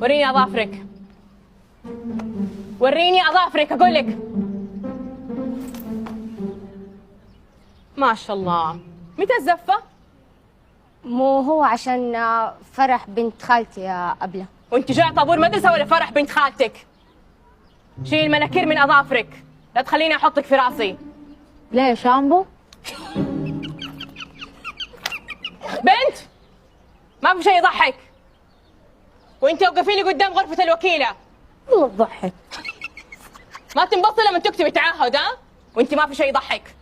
وريني اظافرك، وريني اظافرك اقول لك. ما شاء الله. متى الزفه؟ مو هو عشان فرح بنت خالتي يا أبلة. وانت جاي طابور مدرسه ولا فرح بنت خالتك؟ شيل المناكير من اظافرك، لا تخليني احطك في راسي. لا يا شامبو. بنت ما في شيء يضحك، وانت وقفي لي قدام غرفه الوكيله. والله تضحك. ما تنبسطي لما تكتبي تعهد، ها؟ وانت ما في شيء يضحك.